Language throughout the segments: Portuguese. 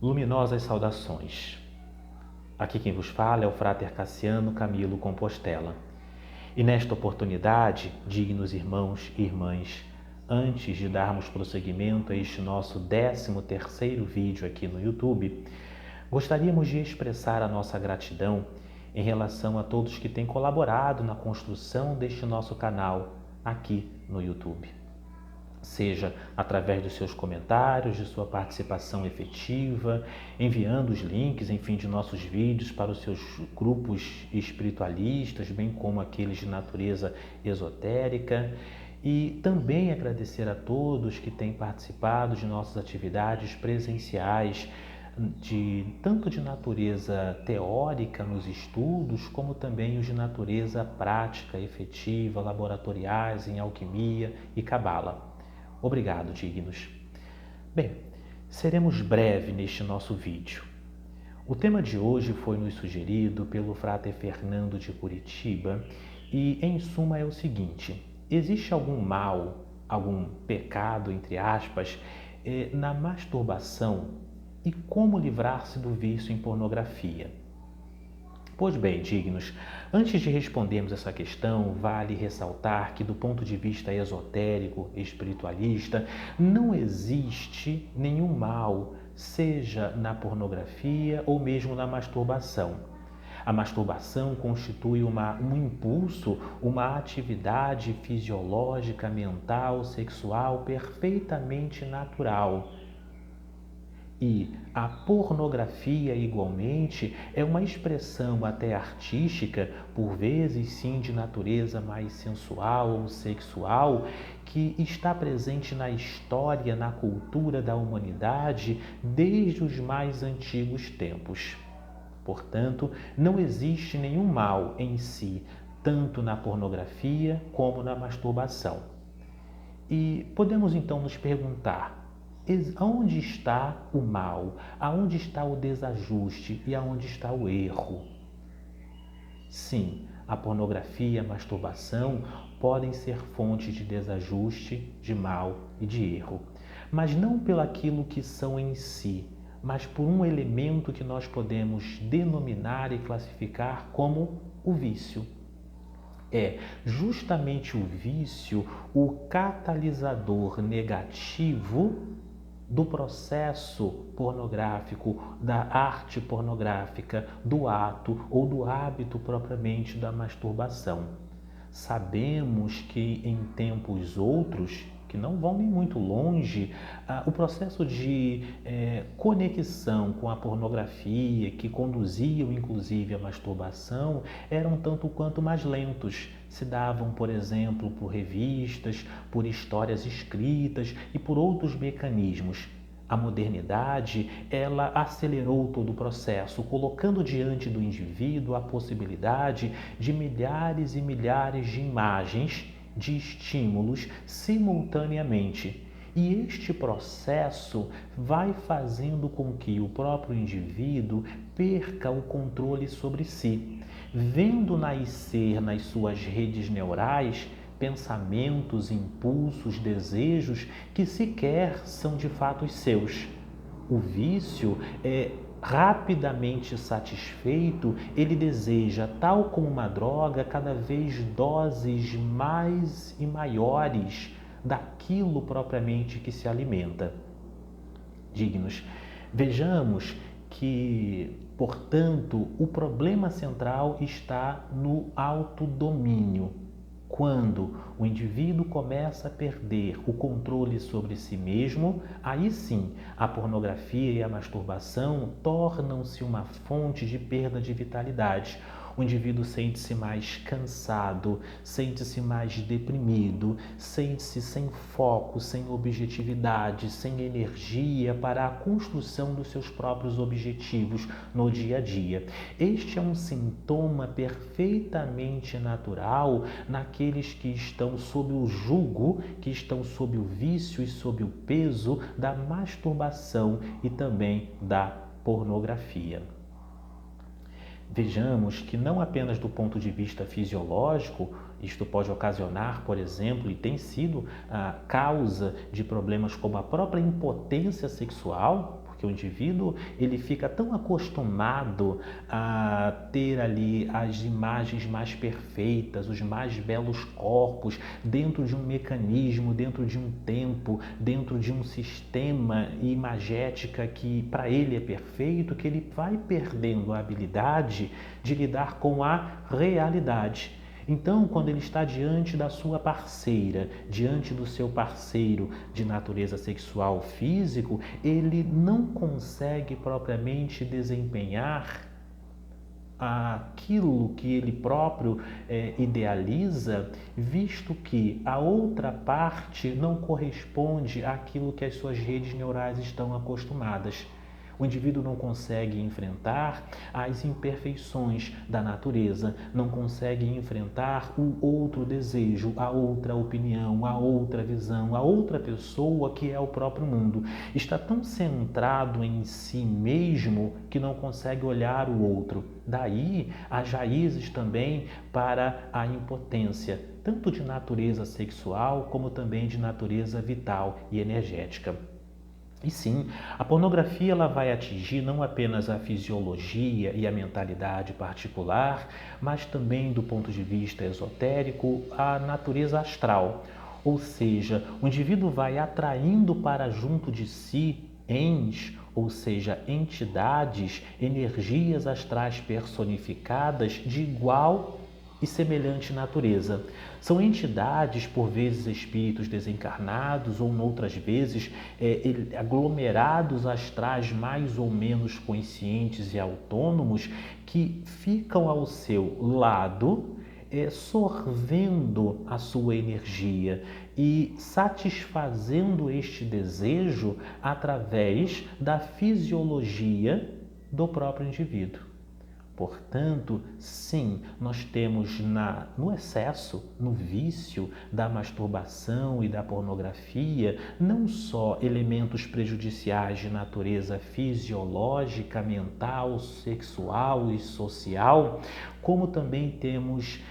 Luminosas saudações. Aqui quem vos fala é o Frater Cassiano Camilo Compostela. E nesta oportunidade, dignos irmãos e irmãs, antes de darmos prosseguimento a este nosso 13º vídeo aqui no YouTube, gostaríamos de expressar a nossa gratidão em relação a todos que têm colaborado na construção deste nosso canal aqui no YouTube. Seja através dos seus comentários, de sua participação efetiva, enviando os links, enfim, de nossos vídeos para os seus grupos espiritualistas, bem como aqueles de natureza esotérica. E também agradecer a todos que têm participado de nossas atividades presenciais, tanto de natureza teórica nos estudos, como também os de natureza prática, efetiva, laboratoriais em alquimia e cabala. Obrigado, dignos. Bem, seremos breve neste nosso vídeo. O tema de hoje foi nos sugerido pelo Frater Fernando de Curitiba e, em suma, é o seguinte: existe algum mal, algum pecado, entre aspas, na masturbação e como livrar-se do vício em pornografia? Pois bem, dignos, antes de respondermos essa questão, vale ressaltar que, do ponto de vista esotérico, espiritualista, não existe nenhum mal, seja na pornografia ou mesmo na masturbação. A masturbação constitui um impulso, uma atividade fisiológica, mental, sexual perfeitamente natural. E a pornografia, igualmente, é uma expressão até artística, por vezes sim de natureza mais sensual ou sexual, que está presente na história, na cultura da humanidade desde os mais antigos tempos. Portanto, não existe nenhum mal em si, tanto na pornografia como na masturbação. E podemos então nos perguntar: aonde está o mal? Aonde está o desajuste? E aonde está o erro? Sim, a pornografia e a masturbação podem ser fontes de desajuste, de mal e de erro, mas não pelaquilo que são em si, mas por um elemento que nós podemos denominar e classificar como o vício. É justamente o vício o catalisador negativo do processo pornográfico, da arte pornográfica, do ato ou do hábito propriamente da masturbação. Sabemos que em tempos outros, que não vão nem muito longe, o processo de conexão com a pornografia, que conduziam inclusive à masturbação, eram tanto quanto mais lentos. Se davam, por exemplo, por revistas, por histórias escritas e por outros mecanismos. A modernidade, ela acelerou todo o processo, colocando diante do indivíduo a possibilidade de milhares e milhares de imagens, de estímulos simultaneamente. E este processo vai fazendo com que o próprio indivíduo perca o controle sobre si, vendo nascer nas suas redes neurais pensamentos, impulsos, desejos que sequer são de fato seus. O vício é rapidamente satisfeito, ele deseja, tal como uma droga, cada vez doses mais e maiores daquilo propriamente que se alimenta. Dignos, vejamos que, portanto, o problema central está no autodomínio. Quando o indivíduo começa a perder o controle sobre si mesmo, aí sim a pornografia e a masturbação tornam-se uma fonte de perda de vitalidade. O indivíduo sente-se mais cansado, sente-se mais deprimido, sente-se sem foco, sem objetividade, sem energia para a construção dos seus próprios objetivos no dia a dia. Este é um sintoma perfeitamente natural naqueles que estão sob o jugo, que estão sob o vício e sob o peso da masturbação e também da pornografia. Vejamos que não apenas do ponto de vista fisiológico, isto pode ocasionar, por exemplo, e tem sido a causa de problemas como a própria impotência sexual, porque porque o indivíduo ele fica tão acostumado a ter ali as imagens mais perfeitas, os mais belos corpos, dentro de um mecanismo, dentro de um tempo, dentro de um sistema imagética que para ele é perfeito, que ele vai perdendo a habilidade de lidar com a realidade. Então, quando ele está diante da sua parceira, diante do seu parceiro de natureza sexual físico, ele não consegue propriamente desempenhar aquilo que ele próprio idealiza, visto que a outra parte não corresponde àquilo que as suas redes neurais estão acostumadas. O indivíduo não consegue enfrentar as imperfeições da natureza, não consegue enfrentar o outro desejo, a outra opinião, a outra visão, a outra pessoa que é o próprio mundo. Está tão centrado em si mesmo que não consegue olhar o outro. Daí as raízes também para a impotência, tanto de natureza sexual como também de natureza vital e energética. E sim, a pornografia ela vai atingir não apenas a fisiologia e a mentalidade particular, mas também, do ponto de vista esotérico, a natureza astral. Ou seja, o indivíduo vai atraindo para junto de si ou seja, entidades, energias astrais personificadas de igual e semelhante natureza. São entidades, por vezes espíritos desencarnados ou noutras vezes aglomerados astrais mais ou menos conscientes e autônomos que ficam ao seu lado, sorvendo a sua energia e satisfazendo este desejo através da fisiologia do próprio indivíduo. Portanto, sim, nós temos no excesso, no vício da masturbação e da pornografia, não só elementos prejudiciais de natureza fisiológica, mental, sexual e social, como também temos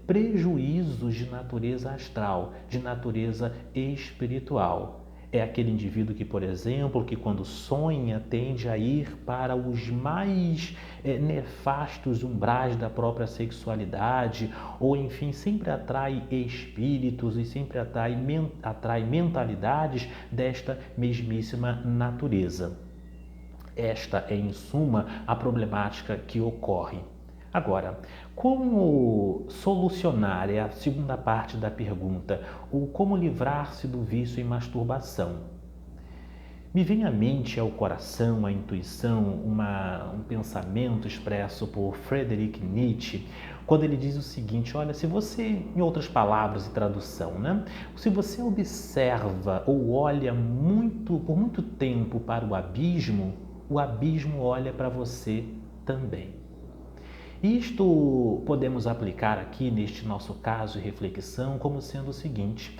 prejuízos de natureza astral, de natureza espiritual. É aquele indivíduo que, por exemplo, que quando sonha tende a ir para os mais nefastos umbrais da própria sexualidade, ou enfim, sempre atrai espíritos e sempre atrai mentalidades desta mesmíssima natureza. Esta é, em suma, a problemática que ocorre. Agora, como solucionar, é a segunda parte da pergunta, ou como livrar-se do vício em masturbação? Me vem à mente, ao coração, à intuição, um pensamento expresso por Friedrich Nietzsche, quando ele diz o seguinte: olha, se você, em outras palavras e tradução, né? Se você observa ou olha por muito tempo para o abismo olha para você também. Isto podemos aplicar aqui neste nosso caso de reflexão como sendo o seguinte: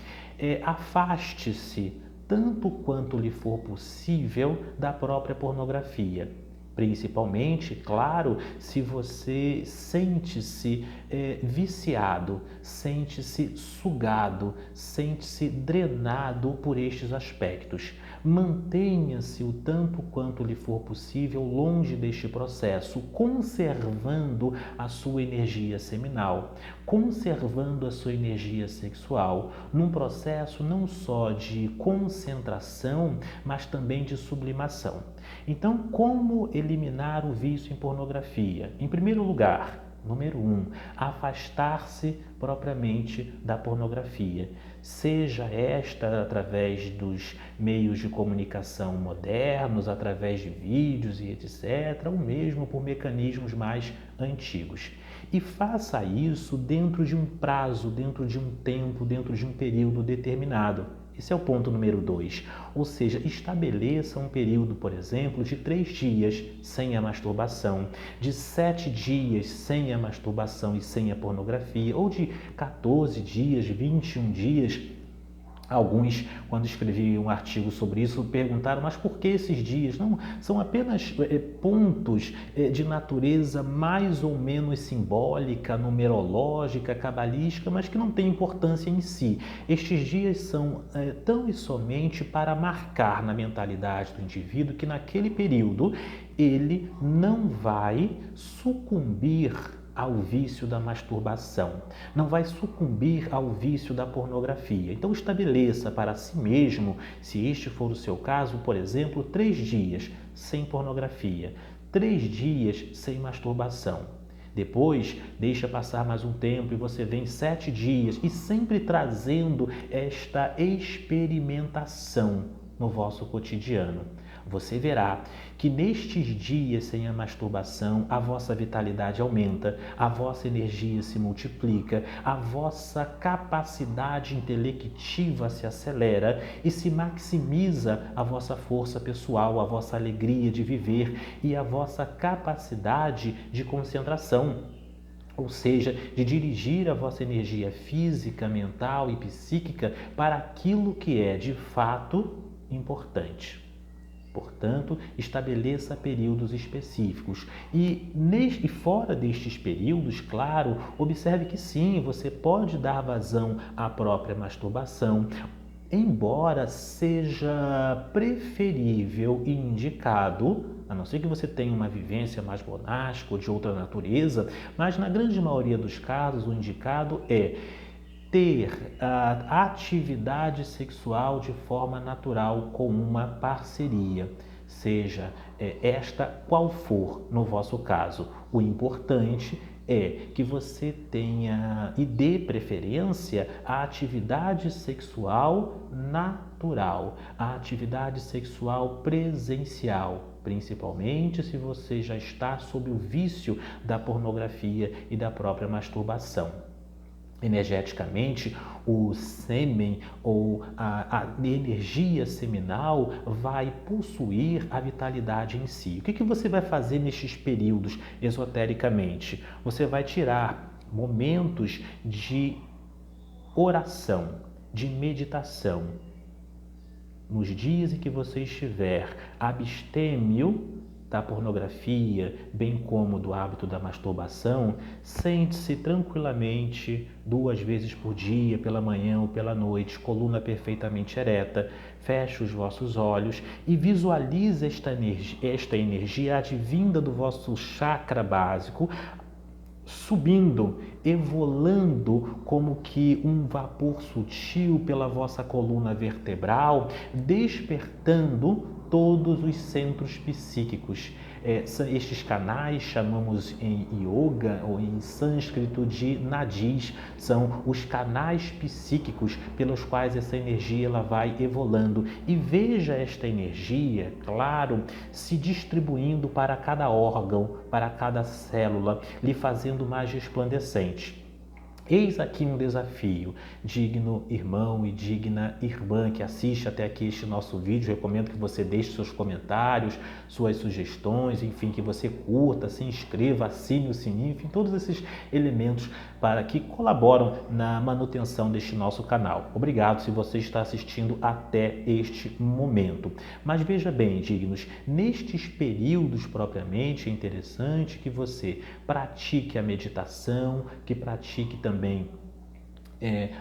afaste-se tanto quanto lhe for possível da própria pornografia. Principalmente, claro, se você sente-se viciado, sente-se sugado, sente-se drenado por estes aspectos. Mantenha-se o tanto quanto lhe for possível longe deste processo, conservando a sua energia seminal, conservando a sua energia sexual, num processo não só de concentração, mas também de sublimação. Então, como eliminar o vício em pornografia? Em primeiro lugar, número 1, afastar-se propriamente da pornografia, seja esta através dos meios de comunicação modernos, através de vídeos e etc., ou mesmo por mecanismos mais antigos. E faça isso dentro de um prazo, dentro de um tempo, dentro de um período determinado. Esse é o ponto número 2, ou seja, estabeleça um período, por exemplo, de 3 dias sem a masturbação, de 7 dias sem a masturbação e sem a pornografia, ou de 14 dias, 21 dias Alguns, quando escrevi um artigo sobre isso, perguntaram, mas por que esses dias? Não, são apenas pontos de natureza mais ou menos simbólica, numerológica, cabalística, mas que não têm importância em si. Estes dias são tão e somente para marcar na mentalidade do indivíduo que naquele período ele não vai sucumbir ao vício da masturbação, não vai sucumbir ao vício da pornografia. Então estabeleça para si mesmo, se este for o seu caso, por exemplo, 3 dias sem pornografia, 3 dias sem masturbação. Depois, deixa passar mais um tempo e você vem 7 dias e sempre trazendo esta experimentação no vosso cotidiano. Você verá que nestes dias sem a masturbação, a vossa vitalidade aumenta, a vossa energia se multiplica, a vossa capacidade intelectiva se acelera e se maximiza a vossa força pessoal, a vossa alegria de viver e a vossa capacidade de concentração. Ou seja, de dirigir a vossa energia física, mental e psíquica para aquilo que é de fato importante. Portanto, estabeleça períodos específicos e fora destes períodos, claro, observe que sim, você pode dar vazão à própria masturbação, embora seja preferível e indicado, a não ser que você tenha uma vivência mais monástica ou de outra natureza, mas na grande maioria dos casos o indicado é ter a atividade sexual de forma natural com uma parceria, seja esta qual for no vosso caso. O importante é que você tenha e dê preferência à atividade sexual natural, à atividade sexual presencial, principalmente se você já está sob o vício da pornografia e da própria masturbação. Energeticamente, o sêmen ou a energia seminal vai possuir a vitalidade em si. O que você vai fazer nestes períodos esotericamente? Você vai tirar momentos de oração, de meditação. Nos dias em que você estiver abstêmio da pornografia, bem como do hábito da masturbação, sente-se tranquilamente 2 vezes por dia, pela manhã ou pela noite, coluna perfeitamente ereta, feche os vossos olhos e visualize esta energia advinda do vosso chakra básico, subindo, evolando como que um vapor sutil pela vossa coluna vertebral, despertando todos os centros psíquicos. Estes canais chamamos em yoga ou em sânscrito de nadis, são os canais psíquicos pelos quais essa energia ela vai evoluindo. E veja esta energia, claro, se distribuindo para cada órgão, para cada célula, lhe fazendo mais resplandecente. Eis aqui um desafio, digno irmão e digna irmã que assiste até aqui este nosso vídeo. Recomendo que você deixe seus comentários, suas sugestões, enfim, que você curta, se inscreva, assine o sininho, enfim, todos esses elementos para que colaboram na manutenção deste nosso canal. Obrigado se você está assistindo até este momento. Mas veja bem, dignos, nestes períodos propriamente é interessante que você pratique a meditação, que pratique também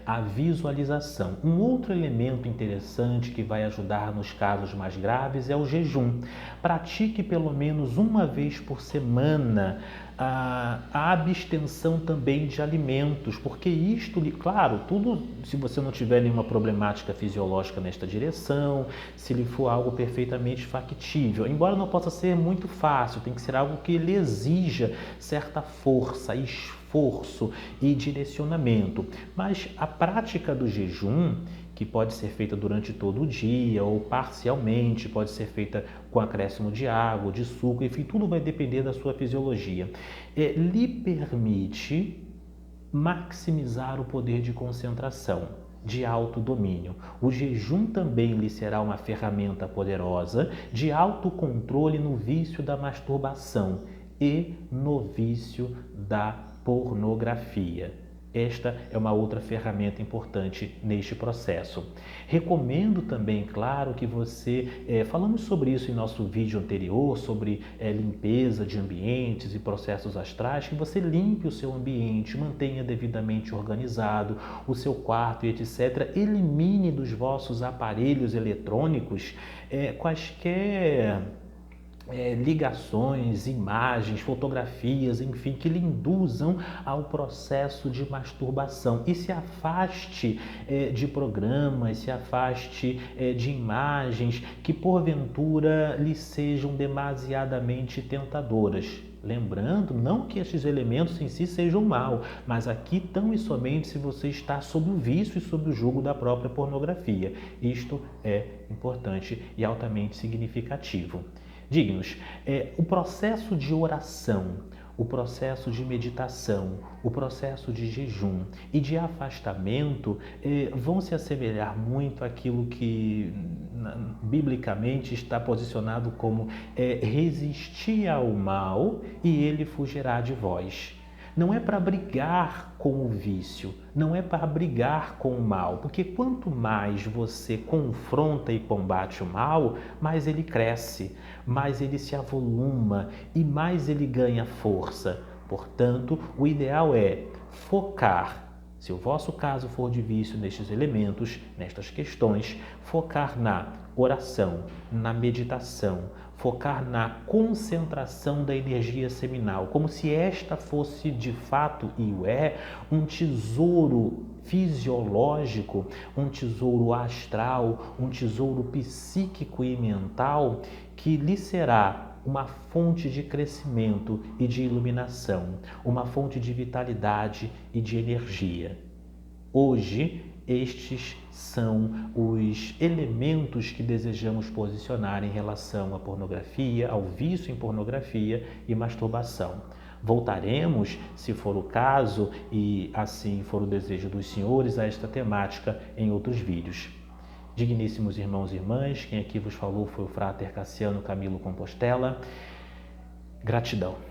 a visualização. Um outro elemento interessante que vai ajudar nos casos mais graves é o jejum. Pratique pelo menos 1 vez por semana a abstenção também de alimentos, porque isto, claro, tudo se você não tiver nenhuma problemática fisiológica nesta direção, se lhe for algo perfeitamente factível, embora não possa ser muito fácil, tem que ser algo que lhe exija certa força, esforço e direcionamento. Mas a prática do jejum, que pode ser feita durante todo o dia ou parcialmente, pode ser feita com acréscimo de água, de suco, enfim, tudo vai depender da sua fisiologia. Lhe permite maximizar o poder de concentração, de autodomínio. O jejum também lhe será uma ferramenta poderosa de autocontrole no vício da masturbação e no vício da pornografia. Esta é uma outra ferramenta importante neste processo. Recomendo também, claro, que você, falamos sobre isso em nosso vídeo anterior, sobre limpeza de ambientes e processos astrais, que você limpe o seu ambiente, mantenha devidamente organizado o seu quarto e etc. Elimine dos vossos aparelhos eletrônicos quaisquer ligações, imagens, fotografias, enfim, que lhe induzam ao processo de masturbação e se afaste de programas, se afaste de imagens que porventura lhe sejam demasiadamente tentadoras. Lembrando, não que estes elementos em si sejam mal, mas aqui tão e somente se você está sob o vício e sob o jugo da própria pornografia. Isto é importante e altamente significativo. Dignos, o processo de oração, o processo de meditação, o processo de jejum e de afastamento vão se assemelhar muito àquilo que biblicamente está posicionado como resistir ao mal e ele fugirá de vós. Não é para brigar com o vício, não é para brigar com o mal, porque quanto mais você confronta e combate o mal, mais ele cresce, mais ele se avoluma e mais ele ganha força. Portanto, o ideal é focar. Se o vosso caso for de vício nestes elementos, nestas questões, focar na oração, na meditação, focar na concentração da energia seminal, como se esta fosse de fato, e o é, um tesouro fisiológico, um tesouro astral, um tesouro psíquico e mental que lhe será uma fonte de crescimento e de iluminação, uma fonte de vitalidade e de energia. Hoje, estes são os elementos que desejamos posicionar em relação à pornografia, ao vício em pornografia e masturbação. Voltaremos, se for o caso e assim for o desejo dos senhores, a esta temática em outros vídeos. Digníssimos irmãos e irmãs, quem aqui vos falou foi o Frater Cassiano Camilo Compostela. Gratidão.